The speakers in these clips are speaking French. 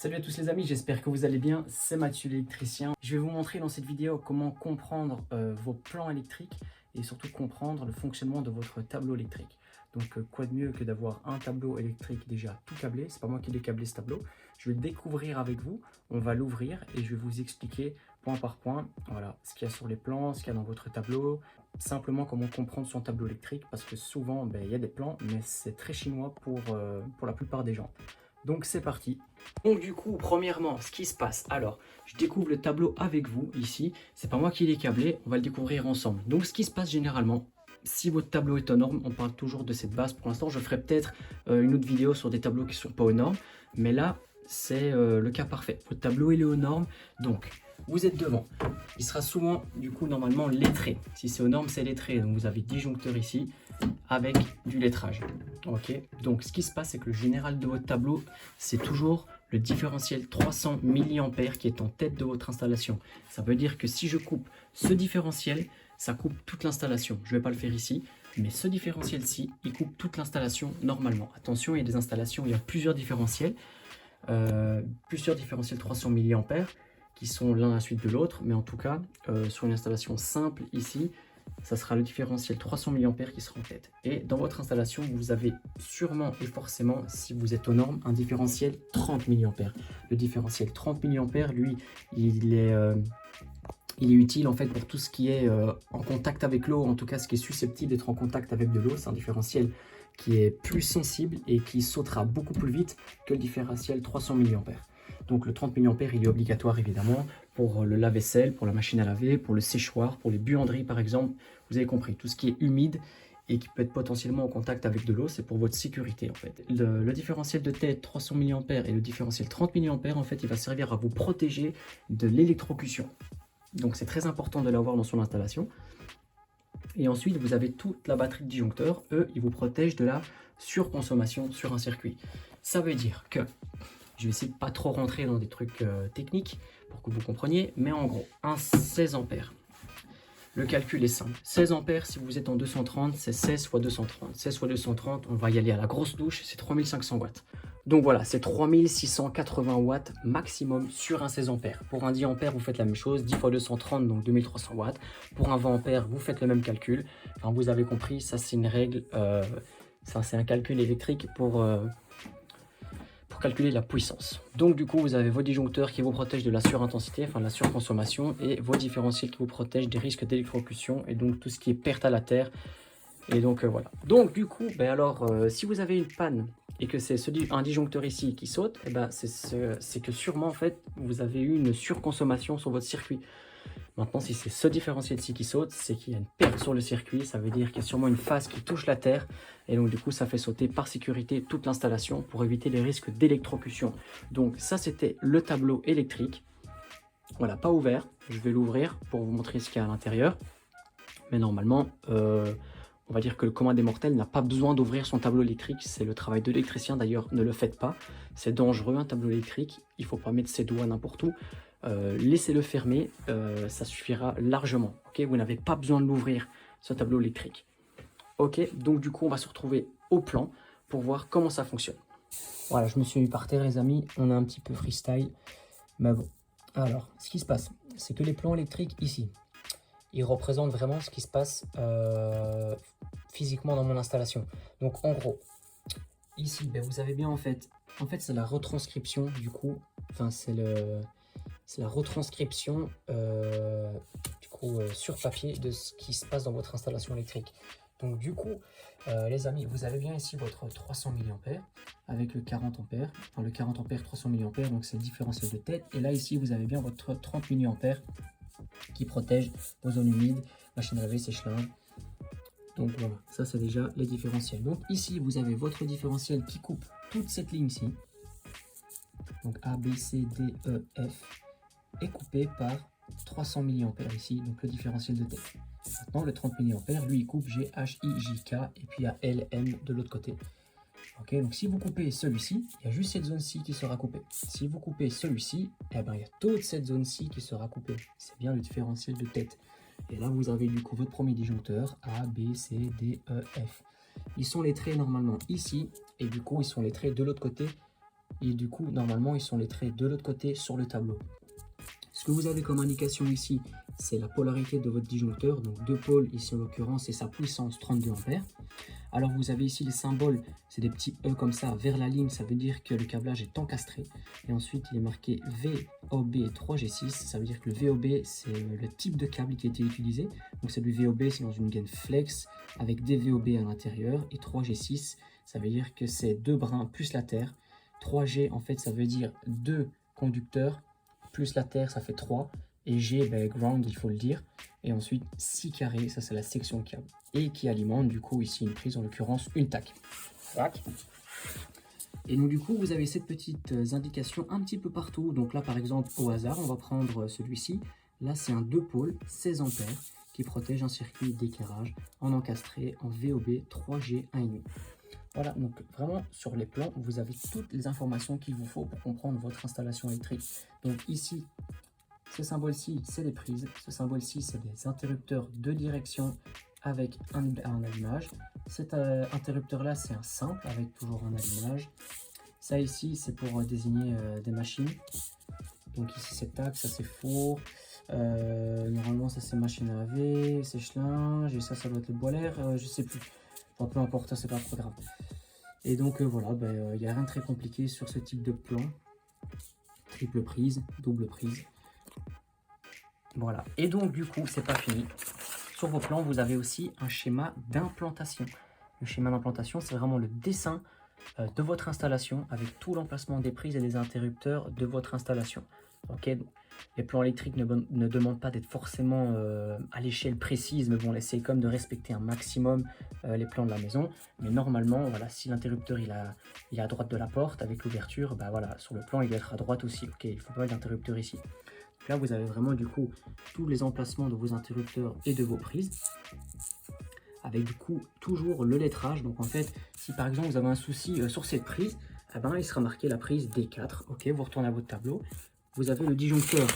Salut à tous les amis, j'espère que vous allez bien, c'est Mathieu l'électricien. Je vais vous montrer dans cette vidéo comment comprendre vos plans électriques et surtout comprendre le fonctionnement de votre tableau électrique. Donc quoi de mieux que d'avoir un tableau électrique déjà tout câblé, c'est pas moi qui l'ai câblé ce tableau. Je vais le découvrir avec vous, on va l'ouvrir et je vais vous expliquer point par point voilà, ce qu'il y a sur les plans, ce qu'il y a dans votre tableau, simplement comment comprendre son tableau électrique parce que souvent il y a des plans mais c'est très chinois pour la plupart des gens. Donc c'est parti. Donc du coup, premièrement, ce qui se passe, alors, je découvre le tableau avec vous ici, c'est pas moi qui l'ai câblé, on va le découvrir ensemble. Donc ce qui se passe généralement, si votre tableau est aux normes, on parle toujours de cette base. Pour l'instant, je ferai peut-être une autre vidéo sur des tableaux qui ne sont pas aux normes, mais là, c'est le cas parfait. Votre tableau il est aux normes, donc vous êtes devant. Il sera souvent, du coup, normalement lettré. Si c'est aux normes, c'est lettré. Donc vous avez disjoncteur ici avec du lettrage. Ok. Donc ce qui se passe, c'est que le général de votre tableau, c'est toujours le différentiel 300 mA qui est en tête de votre installation. Ça veut dire que si je coupe ce différentiel, ça coupe toute l'installation. Je ne vais pas le faire ici, mais ce différentiel-ci, il coupe toute l'installation normalement. Attention, il y a des installations, il y a plusieurs différentiels 300 mA qui sont l'un à la suite de l'autre, mais en tout cas, sur une installation simple ici, ça sera le différentiel 300 mA qui sera en tête. Et dans votre installation, vous avez sûrement et forcément, si vous êtes aux normes, un différentiel 30 mA. Le différentiel 30 mA, lui, il est utile en fait pour tout ce qui est en contact avec l'eau, en tout cas ce qui est susceptible d'être en contact avec de l'eau. C'est un différentiel qui est plus sensible et qui sautera beaucoup plus vite que le différentiel 300 mA. Donc le 30 mA, il est obligatoire évidemment pour le lave-vaisselle, pour la machine à laver, pour le séchoir, pour les buanderies par exemple. Vous avez compris, tout ce qui est humide et qui peut être potentiellement en contact avec de l'eau, c'est pour votre sécurité en fait. Le différentiel de tête 300 mA et le différentiel 30 mA, en fait, il va servir à vous protéger de l'électrocution. Donc c'est très important de l'avoir dans son installation. Et ensuite, vous avez toute la batterie de disjoncteurs. Eux, ils vous protègent de la surconsommation sur un circuit. Ça veut dire que, je vais essayer de pas trop rentrer dans des trucs techniques pour que vous compreniez, mais en gros, un 16 ampères. Le calcul est simple. 16 ampères, si vous êtes en 230, c'est 16 fois 230. 16 fois 230, on va y aller à la grosse douche, c'est 3500 watts. Donc voilà, c'est 3680 watts maximum sur un 16 ampères. Pour un 10 ampères, vous faites la même chose, 10 fois 230, donc 2300 watts. Pour un 20 ampères, vous faites le même calcul. Enfin, vous avez compris, ça c'est une règle, ça c'est un calcul électrique pour calculer la puissance. Donc du coup, vous avez vos disjoncteurs qui vous protègent de la surintensité, enfin de la surconsommation, et vos différentiels qui vous protègent des risques d'électrocution, et donc tout ce qui est perte à la terre. Et donc voilà. Donc du coup, si vous avez une panne et que c'est un disjoncteur ici qui saute, c'est que sûrement en fait vous avez eu une surconsommation sur votre circuit. Maintenant, si c'est ce différentiel-ci qui saute, c'est qu'il y a une perte sur le circuit. Ça veut dire qu'il y a sûrement une phase qui touche la terre. Et donc, du coup, ça fait sauter par sécurité toute l'installation pour éviter les risques d'électrocution. Donc, ça, c'était le tableau électrique. Voilà, pas ouvert. Je vais l'ouvrir pour vous montrer ce qu'il y a à l'intérieur. Mais normalement, on va dire que le commun des mortels n'a pas besoin d'ouvrir son tableau électrique. C'est le travail de l'électricien. D'ailleurs, ne le faites pas. C'est dangereux, un tableau électrique. Il ne faut pas mettre ses doigts n'importe où. Laissez-le fermer, ça suffira largement. Okay, vous n'avez pas besoin de l'ouvrir, ce tableau électrique. Ok, donc du coup, on va se retrouver au plan pour voir comment ça fonctionne. Voilà, je me suis mis par terre, les amis. On a un petit peu freestyle. Mais bon, alors, ce qui se passe, c'est que les plans électriques ici, ils représentent vraiment ce qui se passe physiquement dans mon installation. Donc, en gros, ici, vous avez bien en fait c'est la retranscription du coup. Enfin, c'est la retranscription sur papier de ce qui se passe dans votre installation électrique. Donc du coup, les amis, vous avez bien ici votre 300 mA avec le 40 ampères. Enfin, le 40 ampères, 300 mA, donc c'est le différentiel de tête. Et là, ici, vous avez bien votre 30 mA qui protège vos zones humides, machine à laver, sèche-linge. Donc voilà, ça c'est déjà les différentiels. Donc ici, vous avez votre différentiel qui coupe toute cette ligne-ci. Donc A, B, C, D, E, F est coupé par 300 mA ici, donc le différentiel de tête. Maintenant, le 30 mA, lui, il coupe G, H, I, J, K, et puis il y a L, M de l'autre côté. Ok, donc si vous coupez celui-ci, il y a juste cette zone-ci qui sera coupée. Si vous coupez celui-ci, eh ben, il y a toute cette zone-ci qui sera coupée. C'est bien le différentiel de tête. Et là, vous avez du coup votre premier disjoncteur, A, B, C, D, E, F. Ils sont lettrés normalement ici, et du coup, ils sont lettrés de l'autre côté Et du coup, normalement, ils sont lettrés de l'autre côté sur le tableau. Ce que vous avez comme indication ici, c'est la polarité de votre disjoncteur. Donc 2 pôles, ici en l'occurrence, c'est sa puissance 32 ampères. Alors vous avez ici les symboles, c'est des petits E comme ça vers la ligne, ça veut dire que le câblage est encastré. Et ensuite il est marqué VOB 3G6, ça veut dire que le VOB c'est le type de câble qui a été utilisé. Donc c'est du VOB, c'est dans une gaine flex avec des VOB à l'intérieur. Et 3G6, ça veut dire que c'est 2 brins plus la terre. 3G en fait ça veut dire 2 conducteurs plus la terre, ça fait 3. Et G, ben, ground, il faut le dire. Et ensuite 6 carrés, ça c'est la section câble. Et qui alimente du coup ici une prise, en l'occurrence une TAC. Tac. Et donc du coup vous avez ces petites indications un petit peu partout. Donc là par exemple au hasard on va prendre celui-ci. Là c'est un 2 pôles 16 ampères qui protège un circuit d'éclairage en encastré en VOB 3G 1,5. Voilà, donc vraiment sur les plans vous avez toutes les informations qu'il vous faut pour comprendre votre installation électrique. Donc ici ce symbole-ci, c'est les prises. Ce symbole-ci, c'est des interrupteurs de direction avec un allumage. Cet interrupteur-là, c'est un simple avec toujours un allumage. Ça ici, c'est pour désigner des machines. Donc ici, c'est tac, ça c'est four. Normalement, ça c'est machine à laver, sèche-linge. Et ça doit être le bois l'air, je sais plus. Enfin, peu importe, ça c'est pas trop grave. Et donc voilà, il n'y a rien de très compliqué sur ce type de plan. Triple prise, double prise. Voilà, et donc du coup, c'est pas fini. Sur vos plans, vous avez aussi un schéma d'implantation. Le schéma d'implantation, c'est vraiment le dessin de votre installation avec tout l'emplacement des prises et des interrupteurs de votre installation. Ok, donc, les plans électriques ne demandent pas d'être forcément à l'échelle précise, mais bon, essayez comme de respecter un maximum les plans de la maison. Mais normalement, voilà, si l'interrupteur il est à droite de la porte avec l'ouverture, bah voilà, sur le plan il doit être à droite aussi. Ok, il faut pas d'interrupteur ici. Là, vous avez vraiment du coup tous les emplacements de vos interrupteurs et de vos prises. Avec du coup toujours le lettrage. Donc en fait, si par exemple vous avez un souci sur cette prise, eh ben, il sera marqué la prise D4. Ok, vous retournez à votre tableau. Vous avez le disjoncteur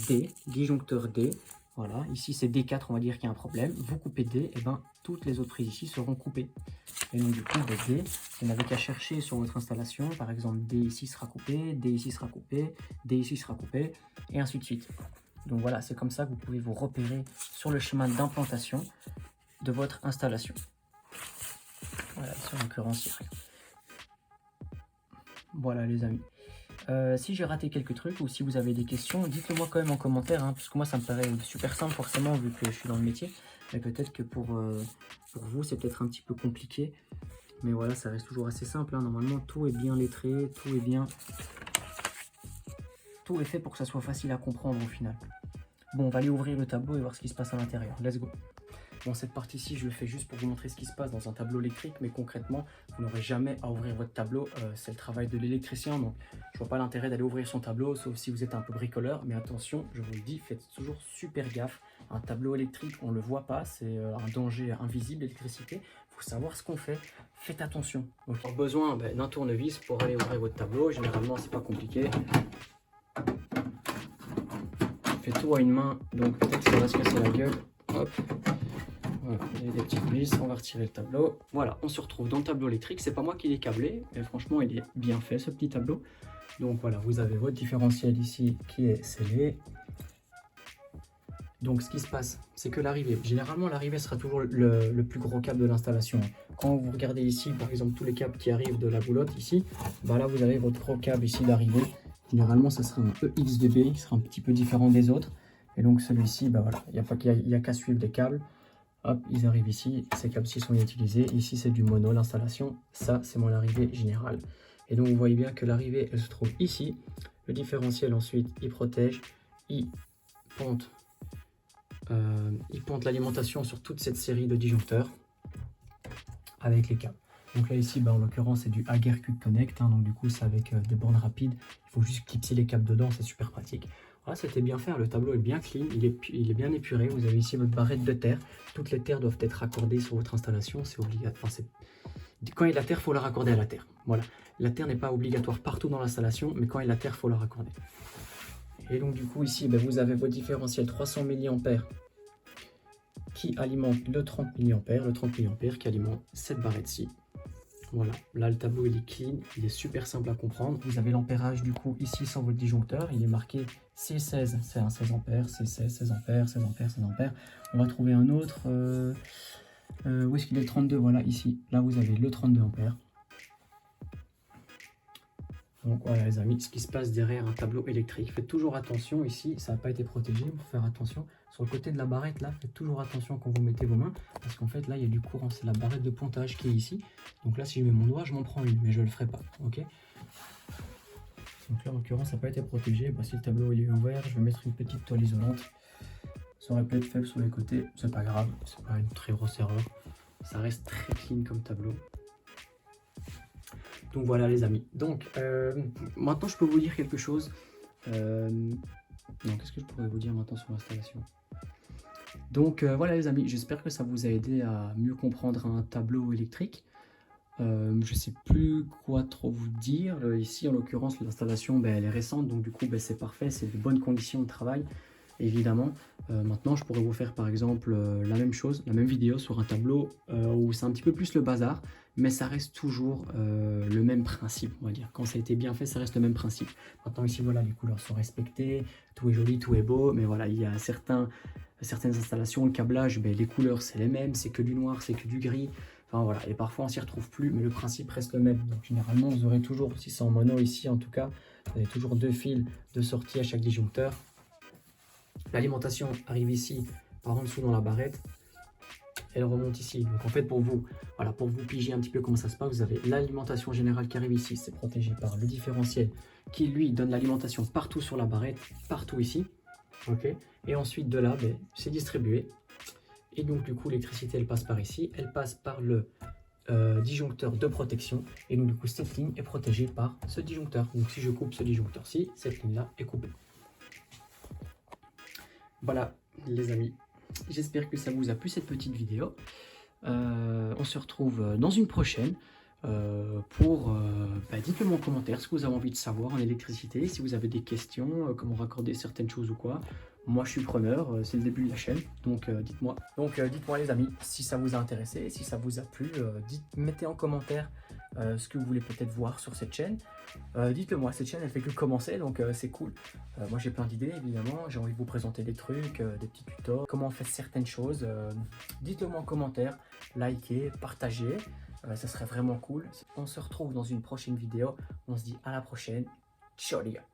D, disjoncteur D. Voilà, ici c'est D4, on va dire qu'il y a un problème. Vous coupez D, et ben toutes les autres prises ici seront coupées. Et donc du coup, D, vous n'avez qu'à chercher sur votre installation. Par exemple, D ici sera coupé, D ici sera coupé, D ici sera coupé, et ainsi de suite. Donc voilà, c'est comme ça que vous pouvez vous repérer sur le schéma d'implantation de votre installation. Voilà, sur l'occurrence, il n'y a rien. Voilà les amis. Si j'ai raté quelques trucs ou si vous avez des questions, dites-le moi quand même en commentaire, parce que moi ça me paraît super simple forcément vu que je suis dans le métier. Mais peut-être que pour vous c'est peut-être un petit peu compliqué. Mais voilà, ça reste toujours assez simple. Normalement tout est bien lettré, tout est fait pour que ça soit facile à comprendre au final. Bon, on va aller ouvrir le tableau et voir ce qui se passe à l'intérieur. Let's go. Bon, cette partie-ci, je le fais juste pour vous montrer ce qui se passe dans un tableau électrique, mais concrètement, vous n'aurez jamais à ouvrir votre tableau. C'est le travail de l'électricien, donc je vois pas l'intérêt d'aller ouvrir son tableau, sauf si vous êtes un peu bricoleur. Mais attention, je vous le dis, faites toujours super gaffe. Un tableau électrique, on ne le voit pas, c'est un danger invisible, l'électricité. Il faut savoir ce qu'on fait. Faites attention. Donc, il y a besoin d'un tournevis pour aller ouvrir votre tableau. Généralement, c'est pas compliqué. Faites tout à une main, donc peut-être que ça va se casser la gueule. Hop. Voilà, il y a des petites vis, on va retirer le tableau. Voilà, on se retrouve dans le tableau électrique. C'est pas moi qui l'ai câblé, mais franchement, il est bien fait ce petit tableau. Donc voilà, vous avez votre différentiel ici qui est scellé. Donc ce qui se passe, c'est que l'arrivée, généralement l'arrivée sera toujours le plus gros câble de l'installation. Quand vous regardez ici, par exemple, tous les câbles qui arrivent de la boulotte ici, bah là vous avez votre gros câble ici d'arrivée. Généralement, ça sera un EXDB, il sera un petit peu différent des autres. Et donc celui-ci, bah voilà, il n'y a qu'à suivre les câbles. Hop, ils arrivent ici, ces câbles-ci sont utilisés. Ici, c'est du mono, l'installation. Ça, c'est mon arrivée générale. Et donc, vous voyez bien que l'arrivée, elle se trouve ici. Le différentiel, ensuite, il protège. Il ponte l'alimentation sur toute cette série de disjoncteurs avec les câbles. Donc là, ici, en l'occurrence, c'est du Hager Quick Connect. Donc, du coup, c'est avec des bornes rapides. Il faut juste clipser les câbles dedans, c'est super pratique. Voilà, c'était bien fait, le tableau est bien clean, il est bien épuré. Vous avez ici votre barrette de terre. Toutes les terres doivent être raccordées sur votre installation, c'est obligatoire. Enfin, quand il y a de la terre, il faut la raccorder à la terre. Voilà, la terre n'est pas obligatoire partout dans l'installation, mais quand il y a de la terre, il faut la raccorder. Et donc du coup ici, vous avez votre différentiel 300 mA qui alimente le 30 mA, qui alimente cette barrette-ci. Voilà, là le tableau il est clean, il est super simple à comprendre. Vous avez l'ampérage du coup ici sur votre disjoncteur, il est marqué C16, c'est un 16 ampères, C16, 16 ampères, 16 ampères, 16 ampères. On va trouver un autre, où est-ce qu'il est le 32? Voilà, ici, là vous avez le 32 ampères. Donc voilà les amis, ce qui se passe derrière un tableau électrique. Faites toujours attention ici, ça n'a pas été protégé, il faut faire attention. Sur le côté de la barrette là, faites toujours attention quand vous mettez vos mains, parce qu'en fait là il y a du courant, c'est la barrette de pontage qui est ici. Donc là si je mets mon doigt, je m'en prends une, mais je ne le ferai pas, ok? Donc là en l'occurrence ça n'a pas été protégé, bah, si le tableau il est ouvert, je vais mettre une petite toile isolante. Ça aurait pu être faible sur les côtés, c'est pas grave, c'est pas une très grosse erreur. Ça reste très clean comme tableau. Donc voilà les amis. Donc maintenant je peux vous dire quelque chose. Non, qu'est-ce que je pourrais vous dire maintenant sur l'installation? Donc voilà les amis, j'espère que ça vous a aidé à mieux comprendre un tableau électrique. Je sais plus quoi trop vous dire. Ici en l'occurrence l'installation ben, elle est récente, donc du coup ben, c'est parfait, c'est de bonnes conditions de travail. Évidemment, maintenant je pourrais vous faire par exemple la même chose, la même vidéo sur un tableau où c'est un petit peu plus le bazar, mais ça reste toujours le même principe, on va dire. Quand ça a été bien fait, ça reste le même principe. Maintenant ici, voilà, les couleurs sont respectées, tout est joli, tout est beau, mais voilà, il y a certaines installations, le câblage, ben, les couleurs c'est les mêmes, c'est que du noir, c'est que du gris. Enfin voilà, et parfois on s'y retrouve plus, mais le principe reste le même. Donc généralement, vous aurez toujours, si c'est en mono ici en tout cas, vous avez toujours 2 fils de sortie à chaque disjoncteur. L'alimentation arrive ici par en dessous dans la barrette, elle remonte ici. Donc en fait pour vous, voilà, pour vous piger un petit peu comment ça se passe, vous avez l'alimentation générale qui arrive ici, c'est protégé par le différentiel qui lui donne l'alimentation partout sur la barrette, partout ici, ok. Et ensuite de là, ben, c'est distribué. Et donc du coup l'électricité elle passe par ici, elle passe par le disjoncteur de protection, et donc du coup cette ligne est protégée par ce disjoncteur. Donc si je coupe ce disjoncteur-ci, cette ligne là est coupée. Voilà les amis, j'espère que ça vous a plu cette petite vidéo. On se retrouve dans une prochaine pour... dites-le moi en commentaire ce que vous avez envie de savoir en électricité, si vous avez des questions, comment raccorder certaines choses ou quoi. Moi je suis preneur, c'est le début de la chaîne, donc dites-moi. Donc dites-moi les amis, si ça vous a intéressé, si ça vous a plu, mettez en commentaire ce que vous voulez peut-être voir sur cette chaîne. Dites-le moi, cette chaîne elle fait que commencer, donc c'est cool. Moi j'ai plein d'idées évidemment, j'ai envie de vous présenter des trucs, des petits tutos, comment on fait certaines choses. Dites-le moi en commentaire, likez, partagez, ça serait vraiment cool. On se retrouve dans une prochaine vidéo, on se dit à la prochaine, ciao les gars.